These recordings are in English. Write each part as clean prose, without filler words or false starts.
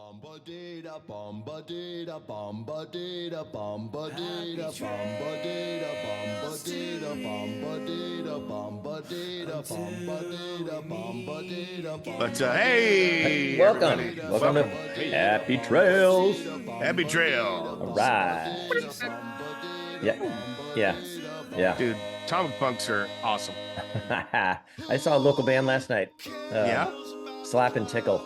Bomba-dee-da, bomba-dee-da, bomba-dee-da, bomba-dee-da, bomba-dee-da, bomba-dee-da, bomba-dee-da, bomba-dee-da, bomba-dee-da, bomba-dee-da, But bomba-dee-da. hey, Welcome. everybody, Welcome to Hey, Happy Trails. happy trail, All right. Yeah. Yeah. Yeah. dude. Comic punks are awesome. I saw a local band last night. Yeah. Slap and Tickle.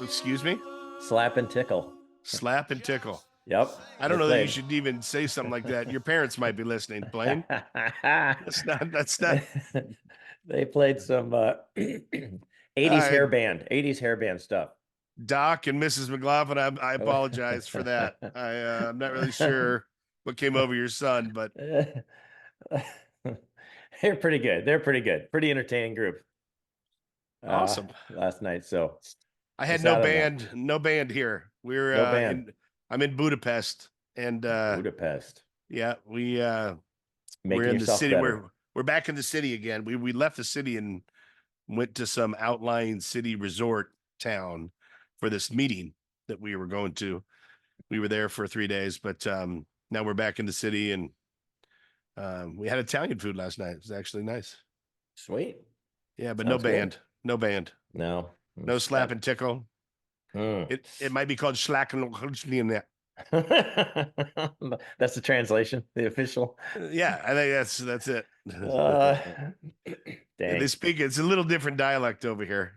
Excuse me. Slap and Tickle. Slap and tickle. Yep. I don't know that you should even say something like that. Your parents might be listening, Blaine. That's not. They played some 80s hair band, 80s hair band stuff. Doc and Mrs. McLaughlin, I apologize for that. I'm not really sure what came over your son, but they're pretty good. They're pretty good. Pretty entertaining group. Awesome. Last night. So I had no band here. We're no band. I'm in Budapest, and Budapest. yeah, we're Making in the city. better. We're back in the city again. We left the city and went to some outlying city resort town for this meeting that we were going to. We were there for 3 days, but now we're back in the city, and we had Italian food last night. It was actually nice. Sweet. Yeah, but Sounds no band. good. No band. No Slap and tickle. It might be called schlacken. That's the translation, the official. Yeah, I think that's it. Dang. They speak, it's a little different dialect over here.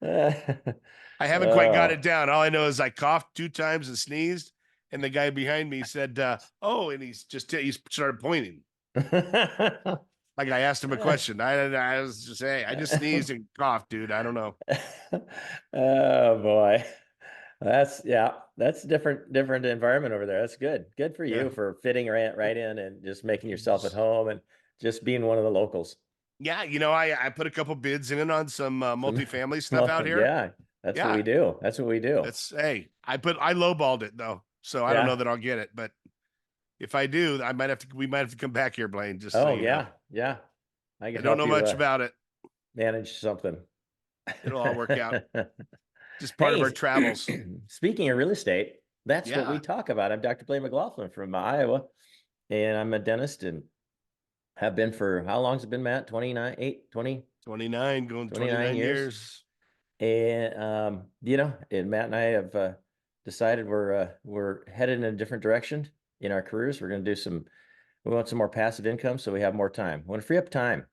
I haven't quite got it down. All I know is I coughed 2 times and sneezed, and the guy behind me said, oh, and he started pointing. Like I asked him a question. I was just, hey, I just sneezed and coughed, dude. I don't know. Oh boy. That's different environment over there. That's good. Good for you for fitting right in and just making yourself at home and just being one of the locals. Yeah, I put a couple bids in on some multifamily stuff out here. Yeah, that's what we do. That's what we do. Hey, I lowballed it though, so I don't know that I'll get it, but if I do, we might have to come back here, Blaine. Just so you know. Yeah. I don't know much about it. Manage something. It'll all work out. Just part of our travels. Speaking of real estate, that's what we talk about. I'm Dr. Blaine McLaughlin from Iowa, and I'm a dentist and have been for, how long has it been, Matt? 29 going 29 years. And, and Matt and I have decided we're headed in a different direction in our careers. We're going to do we want some more passive income, so we have more time. We want to free up time.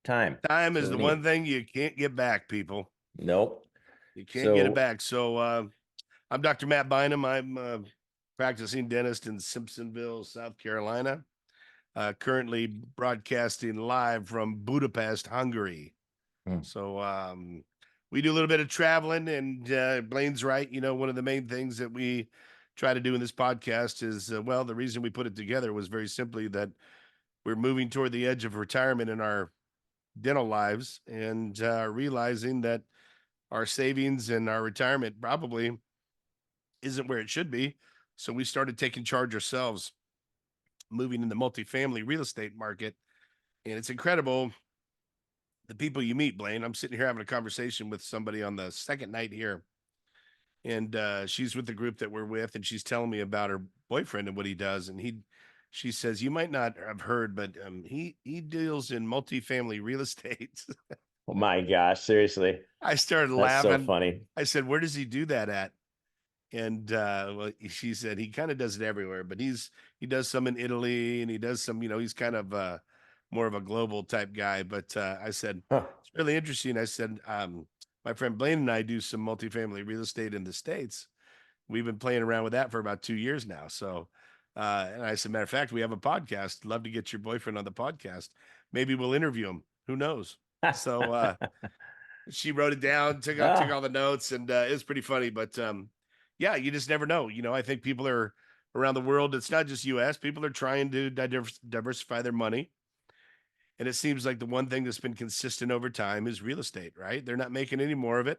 Time is the one thing you can't get back, people. Nope. You can't get it back. So I'm Dr. Matt Bynum. I'm a practicing dentist in Simpsonville, South Carolina. Currently broadcasting live from Budapest, Hungary. So we do a little bit of traveling, and Blaine's right. One of the main things that we try to do in this podcast is, the reason we put it together was very simply that we're moving toward the edge of retirement in our dental lives, and realizing that our savings and our retirement probably isn't where it should be. So we started taking charge ourselves, moving in the multifamily real estate market. And it's incredible the people you meet, Blaine. I'm sitting here having a conversation with somebody on the second night here, and she's with the group that we're with, and she's telling me about her boyfriend and what he does. And she says, you might not have heard, but he deals in multifamily real estate. Oh my gosh, seriously. I started laughing. That's so funny. I said, where does he do that at? And she said he kind of does it everywhere, but he does some in Italy, and he does some, he's kind of more of a global type guy. But I said, it's really interesting. I said, my friend Blaine and I do some multifamily real estate in the States. We've been playing around with that for about 2 years now. So, and I said, matter of fact, we have a podcast. Love to get your boyfriend on the podcast. Maybe we'll interview him. Who knows? So she wrote it down, took all the notes, and it was pretty funny. But yeah, you just never know. I think people are around the world. It's not just U.S. People are trying to diversify their money. And it seems like the one thing that's been consistent over time is real estate, right? They're not making any more of it.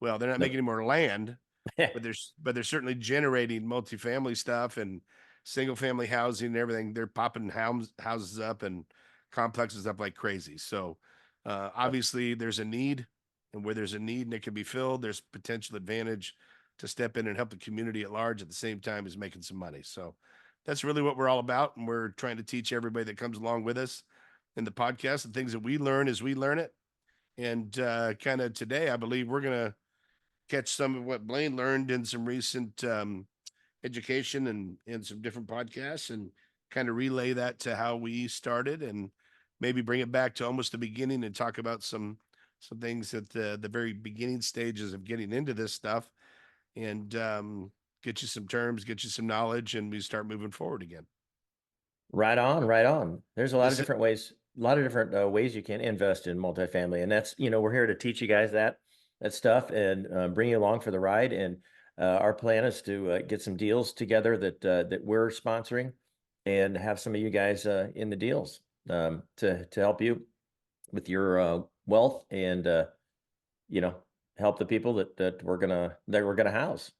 Well, they're not making any more land, but they're certainly generating multifamily stuff and single family housing and everything. They're popping houses up and complexes up like crazy. So obviously there's a need And where there's a need and it can be filled, there's potential advantage to step in and help the community at large at the same time as making some money. So that's really what we're all about. And we're trying to teach everybody that comes along with us in the podcast the things that we learn as we learn it. And kind of today, I believe we're going to catch some of what Blaine learned in some recent education and in some different podcasts and kind of relay that to how we started and maybe bring it back to almost the beginning and talk about some things at the very beginning stages of getting into this stuff and get you some terms, get you some knowledge, and we start moving forward again. Right on, right on. There's a lot of This is- different ways, a lot of different ways you can invest in multifamily, and that's, we're here to teach you guys that stuff and bring you along for the ride. And our plan is to get some deals together that we're sponsoring, and have some of you guys in the deals to help you with your wealth and help the people that we're gonna house.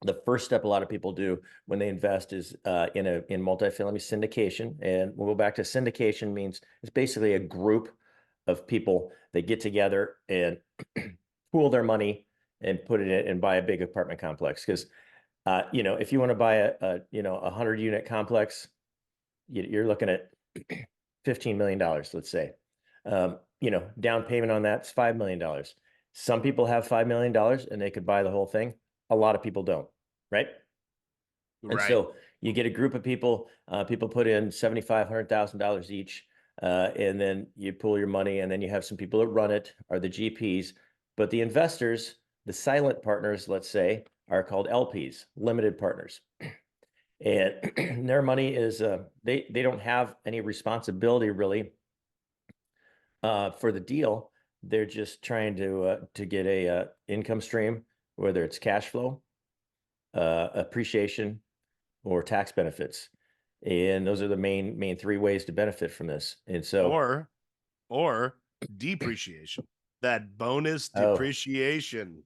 The first step a lot of people do when they invest is in multifamily syndication. And we'll go back to syndication means it's basically a group of people that get together and pool their money and put it in and buy a big apartment complex. Because if you want to buy a 100-unit complex, you're looking at $15 million, let's say. Down payment on that's $5 million. Some people have $5 million and they could buy the whole thing. A lot of people don't, right? And right. so you get a group of people, people put in $75,000, $100,000 each, and then you pool your money, and then you have some people that run it, are the GPs. But the investors, the silent partners, let's say, are called LPs, limited partners. And their money is, they don't have any responsibility really for the deal. They're just trying to get a income stream, whether it's cash flow, appreciation, or tax benefits. And those are the main three ways to benefit from this. And so, Or depreciation, that bonus oh, depreciation.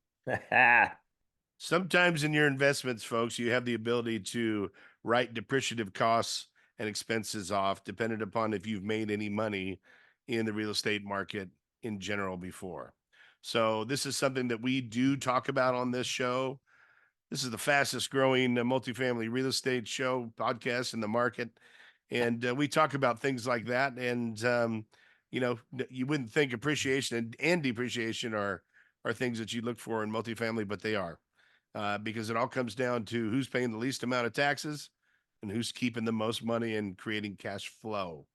Sometimes in your investments, folks, you have the ability to write depreciative costs and expenses off, dependent upon if you've made any money in the real estate market in general before. So this is something that we do talk about on this show. This is the fastest growing multifamily real estate show podcast in the market. And we talk about things like that. And, you wouldn't think appreciation and depreciation are things that you look for in multifamily, but they are. Because it all comes down to who's paying the least amount of taxes and who's keeping the most money and creating cash flow.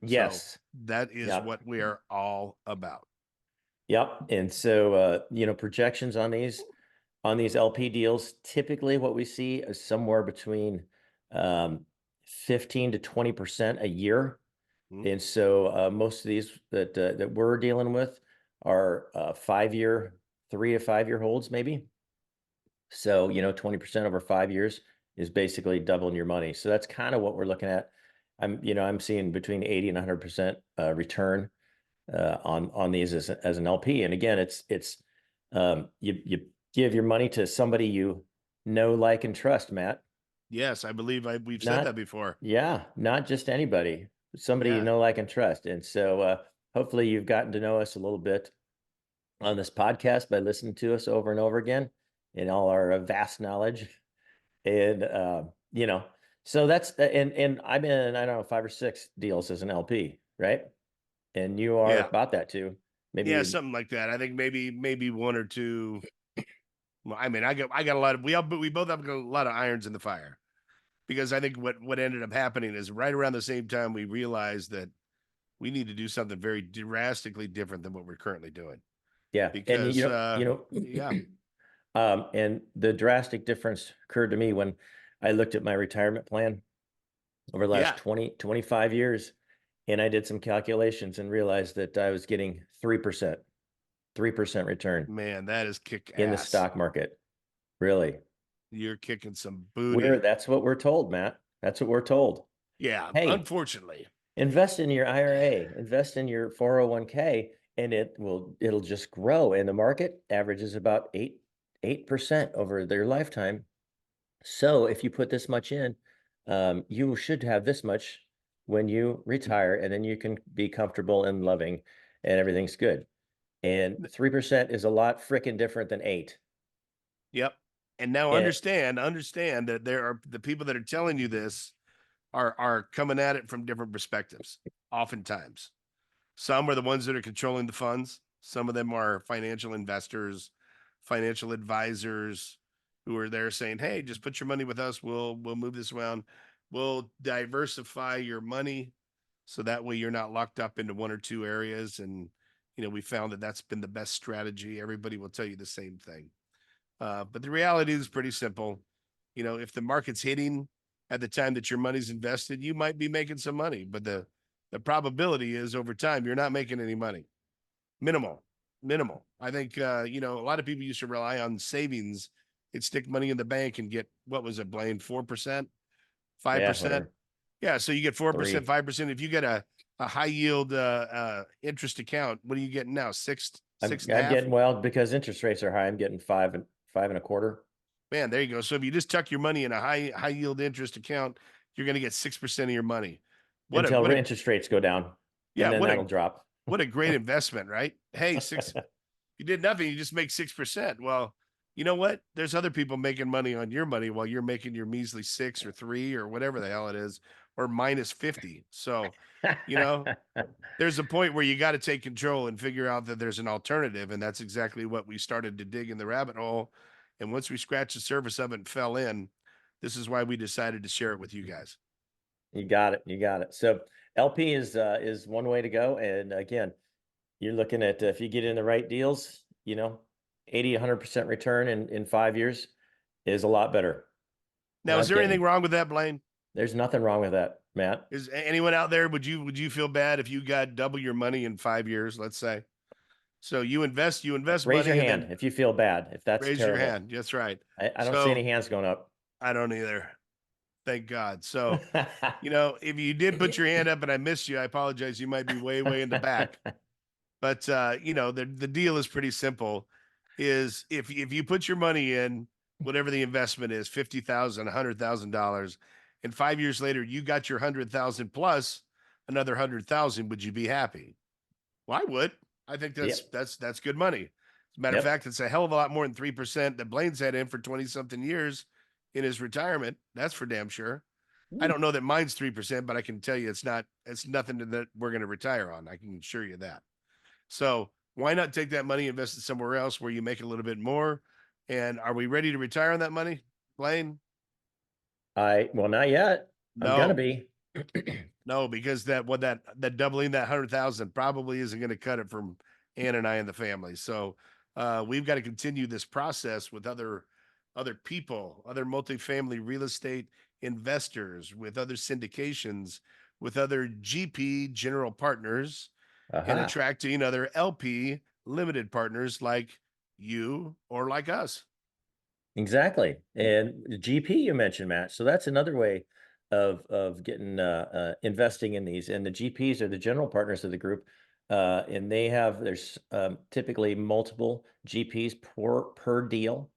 So yes. that is Yep. what we are all about. Yep. And so, projections on these LP deals, typically what we see is somewhere between 15 to 20% a year. Mhm. And so most of these that we're dealing with are 5-year, 3 to 5 year holds, maybe. So, 20% over 5 years is basically doubling your money. So that's kind of what we're looking at. I'm seeing between 80 and 100% return on these as an LP. And again, it's you give your money to somebody you know, like, and trust, Matt. Yes, I believe we've said that before. Yeah, not just anybody, somebody you Yeah. know, like, and trust. And so hopefully you've gotten to know us a little bit on this podcast by listening to us over and over again in all our vast knowledge. And so that's and I'm in, I don't know, 5 or 6 deals as an LP, right? And you are Yeah. about that too. Maybe Yeah, something like that. I think maybe one or two. Well, I mean, I got a lot of we both have a lot of irons in the fire, because I think what ended up happening is right around the same time we realized that we need to do something very drastically different than what we're currently doing. yeah. And Because yeah, and the drastic difference occurred to me when I looked at my retirement plan over the last yeah, 25 years, and I did some calculations and realized that I was getting 3% return man, that is kick in the ass. stock market. Really. You're kicking some booty. That's what we're told, Matt. That's what we're told. Yeah, Hey, unfortunately. invest in your IRA, invest in your 401k, and it'll just grow. And the market averages about 8% over their lifetime. So if you put this much in, you should have this much when you retire, and then you can be comfortable and loving, and everything's good. And 3% is a lot freaking different than 8. Yep. And now And understand that there are the people that are telling you this are coming at it from different perspectives. Oftentimes, some are the ones that are controlling the funds. Some of them are financial investors, financial advisors who are there saying, "Hey, just put your money with us. We'll move this around. We'll diversify your money so that way you're not locked up into one or two areas." And we found that that's been the best strategy. Everybody will tell you the same thing. But the reality is pretty simple. If the market's hitting at the time that your money's invested, you might be making some money, but the probability is over time you're not making any money. Minimal. I think a lot of people used to rely on savings. They'd stick money in the bank and get, what was it, Blaine, 4%, yeah, 5%. whatever. Yeah, so you get 4%, 3. 5%. If you get a high yield interest account, what are you getting now? Six and a I'm half? getting, well, because interest rates are high, I'm getting 5.25. Man, there you go. So if you just tuck your money in a high yield interest account, you're going to get 6% of your money. Until interest rates go down, Yeah, and then that'll drop. what a great investment, right? Hey, you did nothing, you just make 6%. Well, you know what? There's other people making money on your money while you're making your measly 6 or 3 or whatever the hell it is, or minus 50. So, there's a point where you got to take control and figure out that there's an alternative. And that's exactly what we started to dig in the rabbit hole. And once we scratched the surface of it and fell in, this is why we decided to share it with you guys. You got it. You got it. So LP is one way to go. And again, you're looking at, if you get in the right deals, 80, 100% return in 5 years is a lot better. Now, is there anything wrong with that, Blaine? There's nothing wrong with that, Matt. Is anyone out there, would you feel bad if you got double your money in 5 years, let's say? So you invest Raise money your and hand then if you feel bad, if that's raise terrible. your hand. That's right. I don't see any hands going up. I don't either. Thank God. So, if you did put your hand up and I missed you, I apologize. You might be way, way in the back. But the deal is pretty simple. Is if you put your money in whatever the investment is, $50,000, $100,000, and 5 years later you got your 100,000 plus another 100,000, would you be happy? Well, I would. I think that's good money. As a matter of fact, it's a hell of a lot more than 3% that Blaine's had in for 20 something years in his retirement. That's for damn sure. I don't know that mine's 3%, but I can tell you it's nothing that we're going to retire on. I can assure you that. So why not take that money, invest it somewhere else where you make a little bit more? And are we ready to retire on that money, Blaine? Well, not yet. I'm gonna be. No, because that doubling that 100,000 probably isn't going to cut it from Ann and I and the family. So we've got to continue this process with other people, other multifamily real estate investors, with other syndications, with other GP general partners, and attracting other LP limited partners like you or like us. Exactly. And GP you mentioned, Matt. So that's another way of getting investing in these. And the GPs are the general partners of the group. And there's typically multiple GPs per deal.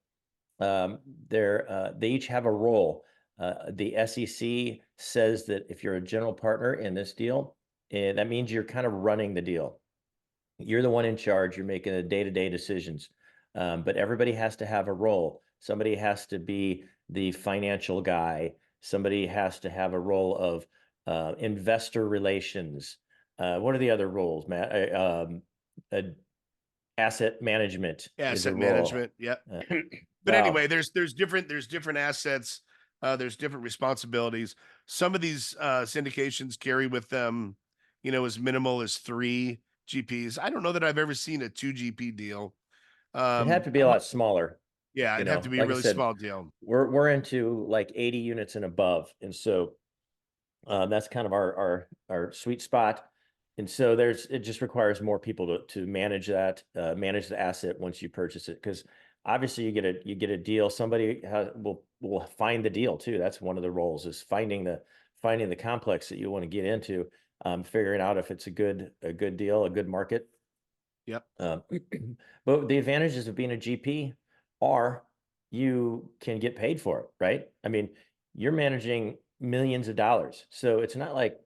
They each have a role. The SEC says that if you're a general partner in this deal, and that means you're kind of running the deal. You're the one in charge. You're making the day-to-day decisions. But everybody has to have a role. Somebody has to be the financial guy. Somebody has to have a role of investor relations. What are the other roles, Matt? Asset management is a Asset role. management. Yeah. But anyway, there's different assets. There's different responsibilities. Some of these syndications carry with them, as minimal as 3 GPs. I don't know that I've ever seen a 2 GP deal. It'd have to be a lot smaller. Yeah, it'd have to be a really small deal. We're into like 80 units and above, and so that's kind of our sweet spot. And so it just requires more people to manage that, manage the asset once you purchase it, because obviously you get a deal. Somebody will find the deal too. That's one of the roles, is finding the complex that you want to get into, figuring out if it's a good deal, a good market. Yep. But the advantages of being a GP are you can get paid for it, right? I mean, you're managing millions of dollars, so it's not like,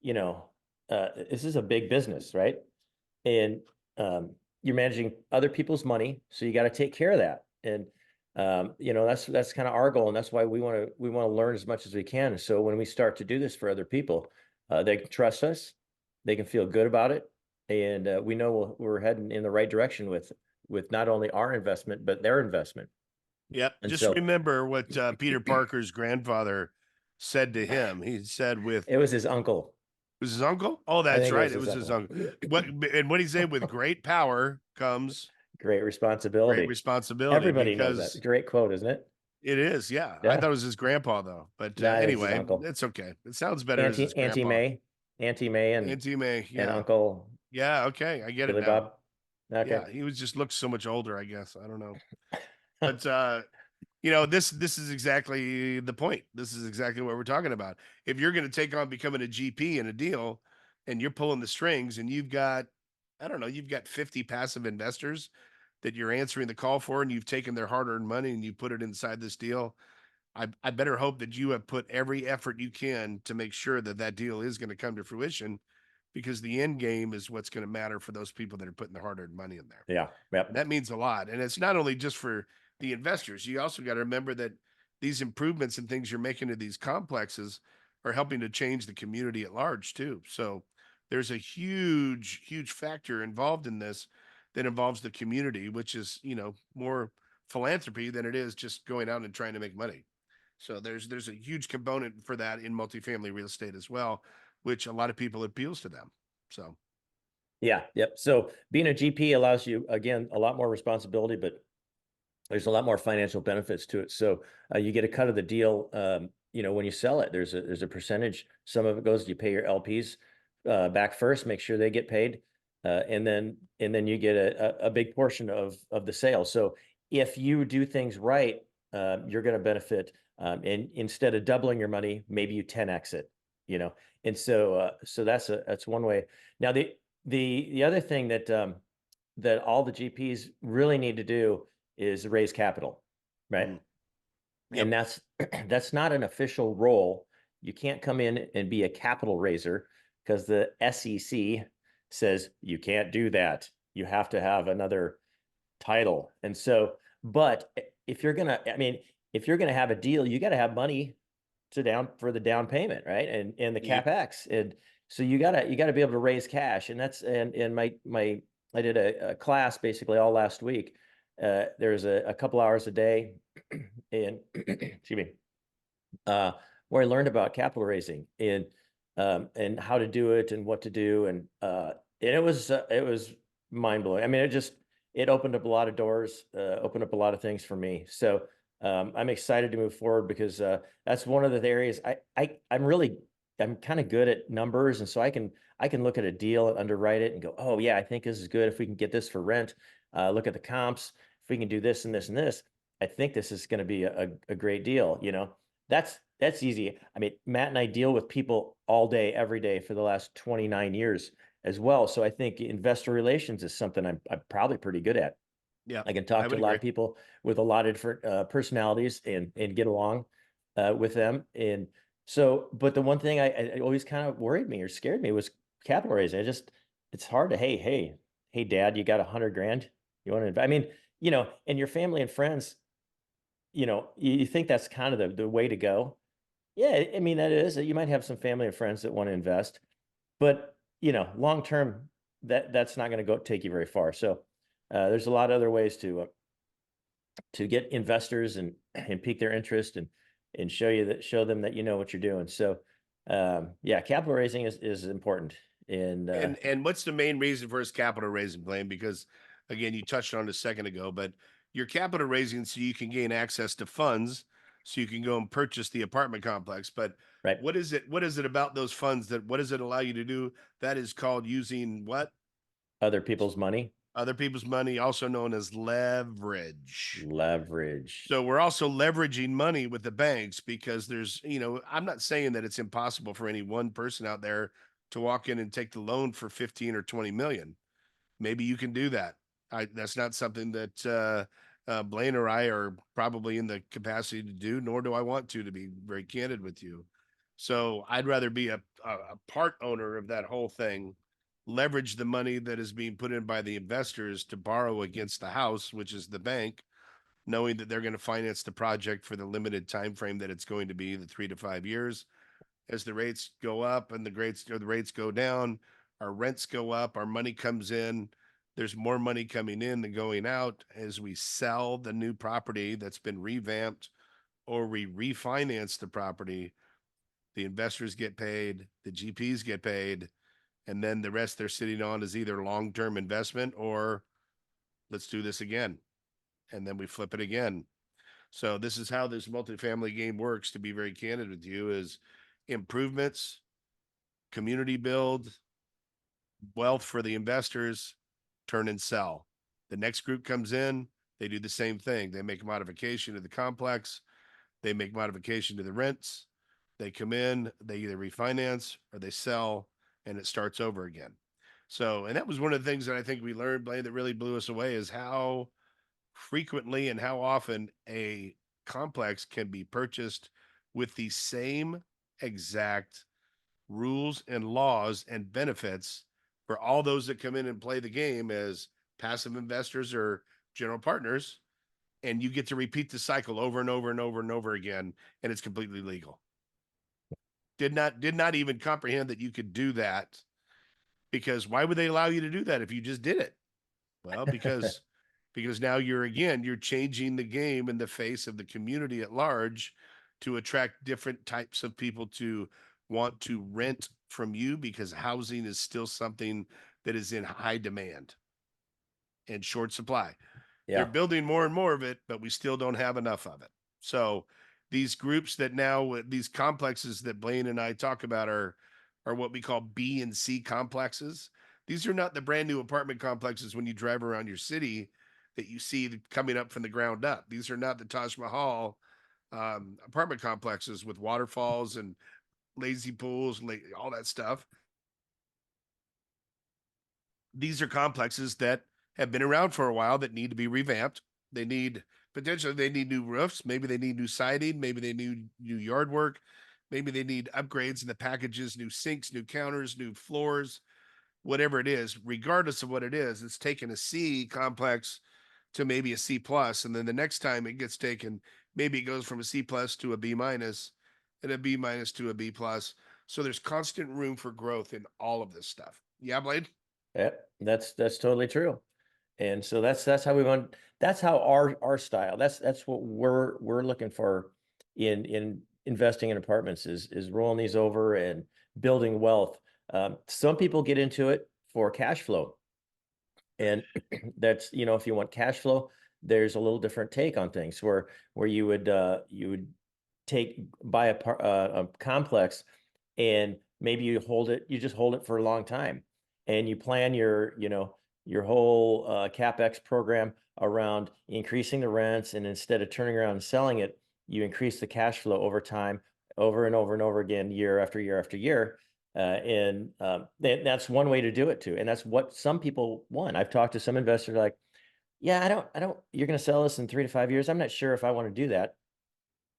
this is a big business, right? And you're managing other people's money, so you got to take care of that. And you know, that's kind of our goal, and that's why we want to learn as much as we can. So when we start to do this for other people, they can trust us, they can feel good about it, and we know we're heading in the right direction with not only our investment but their investment. Yep. And Just so remember what Peter Parker's grandfather said to him. He said with it was his uncle. was his uncle? Oh, I that's think it right. was It his was his uncle. uncle. What and what he said with great power comes Great great responsibility. responsibility Everybody knows that. because Great quote, isn't it? it is. Yeah. I Yeah. thought it was his grandpa though. But No, it was his anyway, uncle. it's okay. It sounds better as his Auntie grandpa. May, Auntie May, Auntie May. and Yeah. Uncle Yeah. Okay. I get it Billy now. Bob. Okay. Yeah. He was just looked so much older, I guess. I don't know. But this is exactly the point. This is exactly what we're talking about. If you're going to take on becoming a GP in a deal and you're pulling the strings and you've got, I don't know, you've got 50 passive investors that you're answering the call for and you've taken their hard-earned money and you put it inside this deal, I better hope that you have put every effort you can to make sure that that deal is going to come to fruition, because the end game is what's going to matter for those people that are putting their hard-earned money in there. Yeah. Yep. And that means a lot. And it's not only just for the investors. You also got to remember that these improvements and things you're making to these complexes are helping to change the community at large too. So there's a huge, huge factor involved in this that involves the community, which is, more philanthropy than it is just going out and trying to make money. So there's a huge component for that in multifamily real estate as well, which a lot of people appeals to them. So Yeah. Yep. So being a GP allows you, again, a lot more responsibility, but there's a lot more financial benefits to it. So you get a cut of the deal. When you sell it, there's a percentage. Some of it goes, you pay your LPs back first, make sure they get paid, and then you get a big portion of the sale. So if you do things right, you're going to benefit. And instead of doubling your money, maybe you 10x it. And so that's one way. Now the other thing that all the GPs really need to do is raise capital, right? Yep. And that's not an official role. You can't come in and be a capital raiser because the SEC says you can't do that. You have to have another title. And so, but if you're gonna have a deal, you got to have money for the down payment, right? And the Yep. CapEx. And so you gotta be able to raise cash. And that's and my I did a class basically all last week. There's a couple hours a day and excuse me, where I learned about capital raising and how to do it and what to do. And it was mind blowing. I mean, it opened up a lot of doors, opened up a lot of things for me. So I'm excited to move forward because that's one of the areas I'm kind of good at numbers, and so I can look at a deal and underwrite it and go, oh yeah, I think this is good. If we can get this for rent, look at the comps. If we can do this and this and this, I think this is going to be a great deal. That's easy. I mean, Matt and I deal with people all day, every day for the last 29 years as well. So I think investor relations is something I'm probably pretty good at. Yeah. I can talk to a lot of people with a lot of different personalities and get along with them. And so, but the one thing I always kind of worried me or scared me was capital raising. It's hard to, hey, dad, you got $100,000. You want to, I mean, and your family and friends, you think that's kind of the way to go. Yeah, I mean, that is, you might have some family and friends that want to invest, but long term, that's not going to take you very far. So there's a lot of other ways to get investors and pique their interest and show them that you know what you're doing. So yeah, capital raising is important. And what's the main reason for his capital raising plan? Because again, you touched on it a second ago, but your capital raising so you can gain access to funds so you can go and purchase the apartment complex. But right, what is it about those funds what does it allow you to do? That is called using what? other people's money, Other people's money, also known as leverage. leverage. So we're also leveraging money with the banks because I'm not saying that it's impossible for any one person out there to walk in and take the loan for 15 or 20 million. Maybe you can do that. That's not something that Blaine or I are probably in the capacity to do, nor do I want to be very candid with you. So I'd rather be a part owner of that whole thing, leverage the money that is being put in by the investors to borrow against the house, which is the bank, knowing that they're going to finance the project for the limited time frame that it's going to be, the 3 to 5 years. As the rates go up and the rates go down, our rents go up, our money comes in. There's more money coming in than going out as we sell the new property that's been revamped, or we refinance the property. The investors get paid, the GPs get paid, and then the rest they're sitting on is either long-term investment or let's do this again. And then we flip it again. So this is how this multifamily game works, to be very candid with you, is improvements, community build, wealth for the investors, turn and sell. The next group comes in, they do the same thing. They make a modification to the complex, they make modification to the rents, they come in, they either refinance or they sell, and it starts over again. So, and that was one of the things that I think we learned, Blaine, that really blew us away, is how frequently and how often a complex can be purchased with the same exact rules and laws and benefits for all those that come in and play the game as passive investors or general partners. And you get to repeat the cycle over and over and over and over again, and it's completely legal. Did not even comprehend that you could do that, because why would they allow you to do that if you just did it? Well, because now you're changing the game in the face of the community at large to attract different types of people to want to rent from you, because housing is still something that is in high demand and short supply. They're Yeah. building more and more of it, but we still don't have enough of it. So these groups that now, these complexes that Blaine and I talk about are what we call B and C complexes. These are not the brand new apartment complexes when you drive around your city that you see coming up from the ground up. These are not the Taj Mahal apartment complexes with waterfalls and lazy pools, all that stuff. These are complexes that have been around for a while that need to be revamped. They need new roofs. Maybe they need new siding. Maybe they need new yard work. Maybe they need upgrades in the packages, new sinks, new counters, new floors, whatever it is. Regardless of what it is, it's taken a C complex to maybe a C plus, and then the next time it gets taken, maybe it goes from a C plus to a B minus, and a B minus to a B plus. So there's constant room for growth in all of this stuff. Yeah, Blade? Yeah, that's totally true. And so that's how we want, that's how our style, that's what we're looking for in investing in apartments, is rolling these over and building wealth. Some people get into it for cash flow. And that's, if you want cash flow, there's a little different take on things, where you would buy a complex, and maybe you just hold it for a long time, and you plan your whole CapEx program around increasing the rents, and instead of turning around and selling it, you increase the cash flow over time, over and over and over again, year after year after year. That's one way to do it too. And that's what some people want. I've talked to some investors like, yeah, I don't, you're going to sell this in 3 to 5 years. I'm not sure if I want to do that.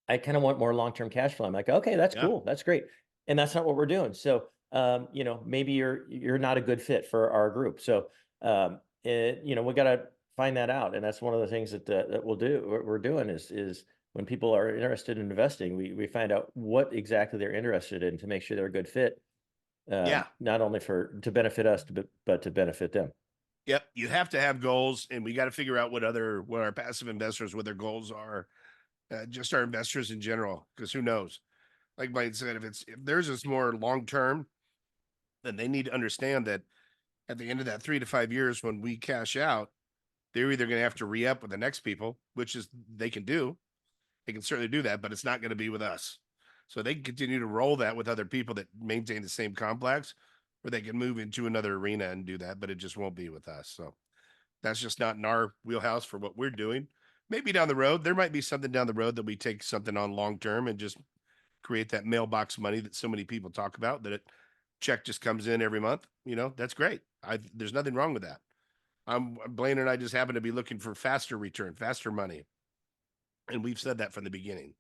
I kind of want more long-term cash flow. I'm like, okay, that's cool. That's great. And that's not what we're doing. So, maybe you're not a good fit for our group. So, we got to find that out. And that's one of the things that we're doing is when people are interested in investing, we find out what exactly they're interested in to make sure they're a good fit. Not only to benefit us, but to benefit them. Yep. You have to have goals, and we got to figure out what our passive investors, what their goals are, just our investors in general, because who knows? Like Mike said, if theirs is more long-term, then they need to understand that at the end of that 3 to 5 years, when we cash out, they're either going to have to re-up with the next people, which is they can certainly do that, but it's not going to be with us. So they can continue to roll that with other people that maintain the same complex, or they can move into another arena and do that, but it just won't be with us. So that's just not in our wheelhouse for what we're doing. Maybe down the road, there might be something down the road that we take something on long-term and just create that mailbox money that so many people talk about, that check just comes in every month. That's great. There's nothing wrong with that. Blaine and I just happen to be looking for faster return, faster money. And we've said that from the beginning.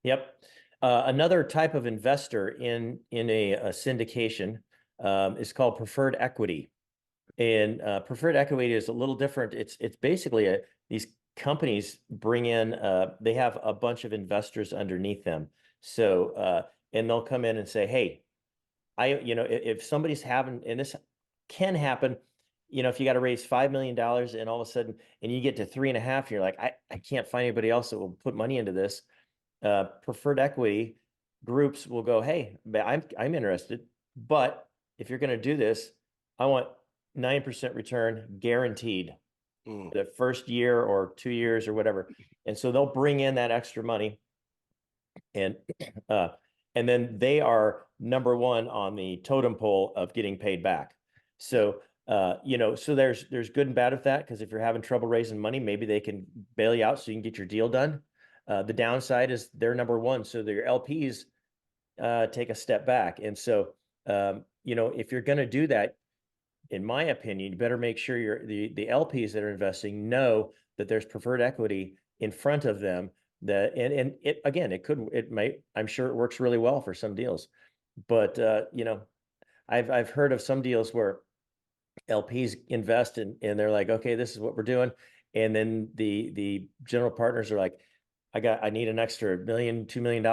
Yep. Another type of investor in a syndication is called preferred equity. And preferred equity is a little different. It's basically these companies bring in, they have a bunch of investors underneath them. So, and they'll come in and say, hey, if somebody's having, and this can happen, if you got to raise $5 million and all of a sudden, and you get to 3.5, you're like, I can't find anybody else that will put money into this. Preferred equity groups will go, hey, I'm interested, but if you're going to do this, I want 9% return guaranteed the first year or 2 years or whatever. And so they'll bring in that extra money, and then they are number one on the totem pole of getting paid back. So so there's good and bad with that, because if you're having trouble raising money, maybe they can bail you out so you can get your deal done. The downside is they're number one, so their LPs take a step back. And so if you're going to do that, in my opinion, you better make sure the LPs that are investing know that there's preferred equity in front of them. That and it again, I'm sure it works really well for some deals, but I've heard of some deals where LPs invest and they're like, okay, this is what we're doing, and then the general partners are like, I need an extra $1 million, $2 million,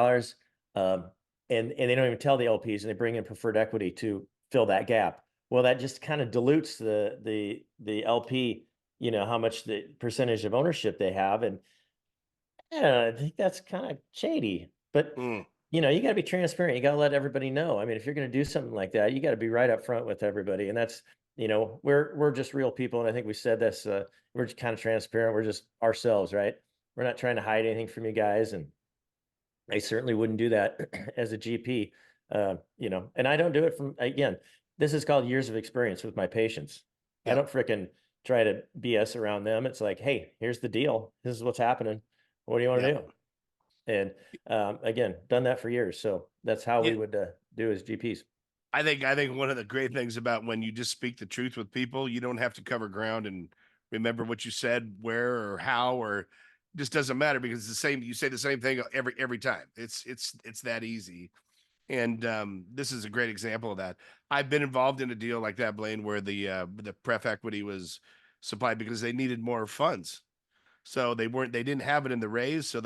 and they don't even tell the LPs, and they bring in preferred equity to fill that gap. Well, that just kind of dilutes the LP, how much the percentage of ownership they have, and I think that's kind of shady. But you got to be transparent. You got to let everybody know. I mean, if you're going to do something like that, you got to be right up front with everybody, and that's we're just real people, and I think we said this. We're just kind of transparent. We're just ourselves, right? We're not trying to hide anything from you guys, and I certainly wouldn't do that as a GP. And I don't do it again, this is called years of experience with my patients. I don't fricking try to BS around them. It's like, hey, here's the deal. This is what's happening. What do you want to do? And again, done that for years. So that's how we would do as GPs. I think one of the great things about when you just speak the truth with people, you don't have to cover ground and remember what you said, where or how, or it just doesn't matter, because it's the same. You say the same thing every time. It's that easy. And this is a great example of that. I've been involved in a deal like that, Blaine, where the pref equity was supplied because they needed more funds. So they didn't have it in the raise. So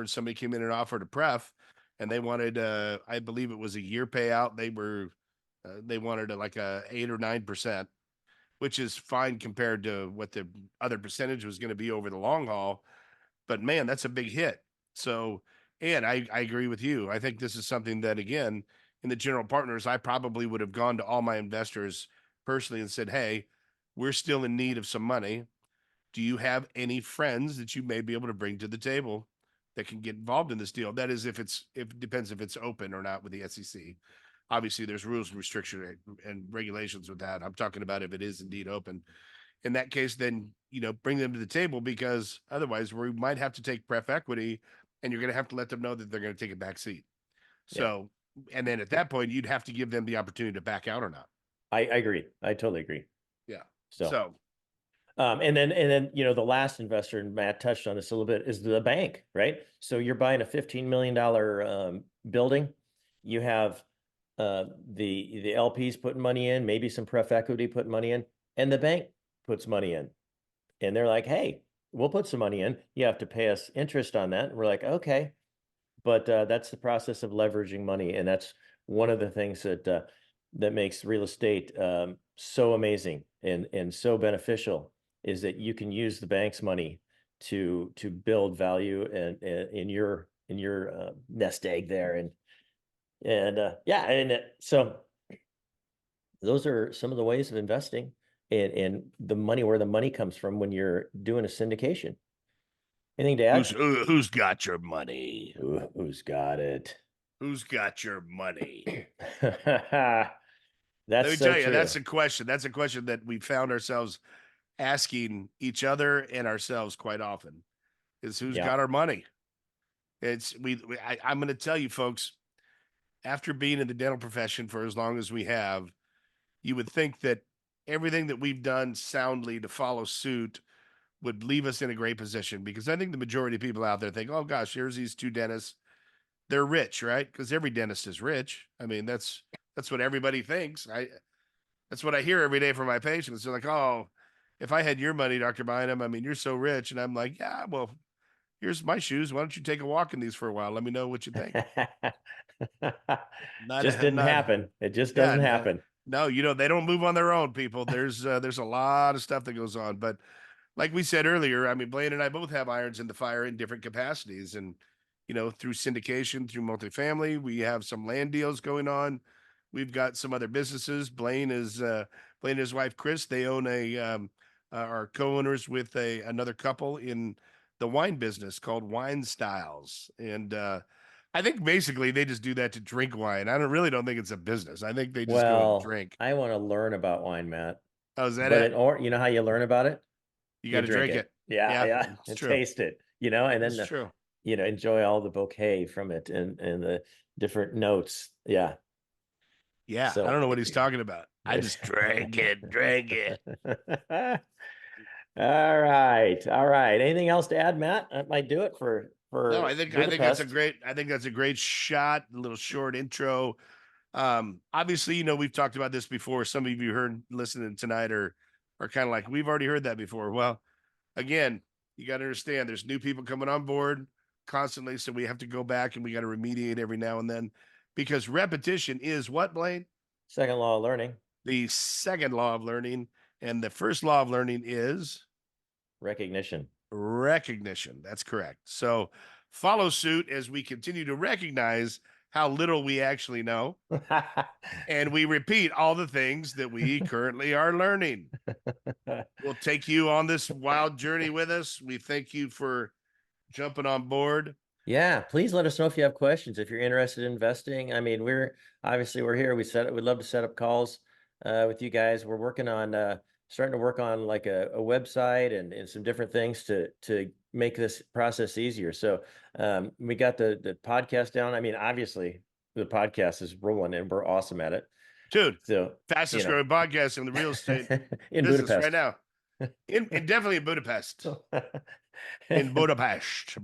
somebody came in and offered a pref, and they wanted, I believe it was a year payout. They wanted like a 8 or 9%, which is fine compared to what the other percentage was going to be over the long haul. But man, that's a big hit. So, and I agree with you. I think this is something that, again, in the general partners, I probably would have gone to all my investors personally and said, hey, we're still in need of some money. Do you have any friends that you may be able to bring to the table that can get involved in this deal? That is, if it depends if it's open or not with the SEC. Obviously, there's rules and restrictions and regulations with that. I'm talking about if it is indeed open. In that case, then, bring them to the table, because otherwise we might have to take pref equity, and you're going to have to let them know that they're going to take a back seat. So, and then at that point, you'd have to give them the opportunity to back out or not. I agree. I totally agree. Yeah. So and then the last investor, and Matt touched on this a little bit, is the bank, right? So you're buying a $15 million building. You have the LPs putting money in, maybe some pref equity putting money in, and the bank puts money in, and they're like, hey, we'll put some money in. You have to pay us interest on that. And we're like, okay. But that's the process of leveraging money, and that's one of the things that makes real estate so amazing and so beneficial, is that you can use the bank's money to build value and in your nest egg there, so those are some of the ways of investing, and the money, where the money comes from when you're doing a syndication. Anything to add? Who's got your money? Who's got it? Who's got your money? That's Let me so tell you, true. that's a question. That's a question that we found ourselves asking each other and ourselves quite often, is who's got our money? I'm going to tell you, folks, after being in the dental profession for as long as we have, you would think that everything that we've done soundly to follow suit would leave us in a great position, because I think the majority of people out there think, oh gosh, here's these two dentists. They're rich, right? Because every dentist is rich. I mean, that's That's what everybody thinks. That's what I hear every day from my patients. They're like, "Oh, if I had your money, Dr. Bynum, I mean, you're so rich." And I'm like, "Yeah, well, here's my shoes. Why don't you take a walk in these for a while? Let me know what you think." Not, Just didn't not, happen. It just yeah, doesn't no, happen. no, they don't move on their own, people. There's a lot of stuff that goes on, but like we said earlier, I mean, Blaine and I both have irons in the fire in different capacities, and through syndication, through multifamily, we have some land deals going on. We've got some other businesses. Blaine and his wife Chris. They own are co-owners with another couple in the wine business called Wine Styles, and I think basically they just do that to drink wine. I don't think it's a business. I think they just go and Well, drink. I want to learn about wine, Matt. Oh, is that But it? you know how you learn about it? You got You to drink drink it. it. Yeah, Yeah, yeah, it's and true. taste it, and It's then true. enjoy all the bouquet from it and the different notes. Yeah. Yeah, I So don't know what he's talking about. I just drank it. All right. All right. Anything else to add, Matt? That might do it for No, I think that's Budapest. I think that's a great shot, a little short intro. Obviously, we've talked about this before. Some of you heard listening tonight are kind of like, we've already heard that before. Well, again, you got to understand there's new people coming on board constantly, so we have to go back and we got to remediate every now and then, because repetition is what, Blaine? Second law of learning. The second law of learning, and the first law of learning is Recognition. recognition. That's correct. So follow suit as we continue to recognize how little we actually know, and we repeat all the things that we currently are learning. We'll take you on this wild journey with us. We thank you for jumping on board. Yeah, please let us know if you have questions. If you're interested in investing, I mean, we're here. We'd love to set up calls with you guys. We're working on starting to work on like a website and some different things to make this process easier. So we got the podcast down. I mean, obviously the podcast is rolling and we're awesome at it. Dude, So fastest growing podcast in the real estate in business Budapest. right now. In definitely in Budapest. In Budapest.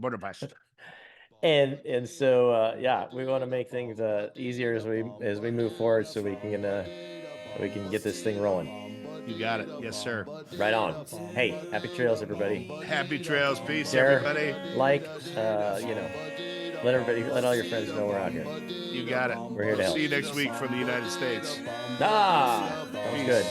And so yeah, we want to make things easier as we move forward, so we can get this thing rolling. You got it. Yes, sir. Right on. Hey, happy trails, everybody. Happy trails. Peace, Share, everybody. like, let all your friends know we're out here. You got it. We're here to help. See you next week from the United States. Sounds good.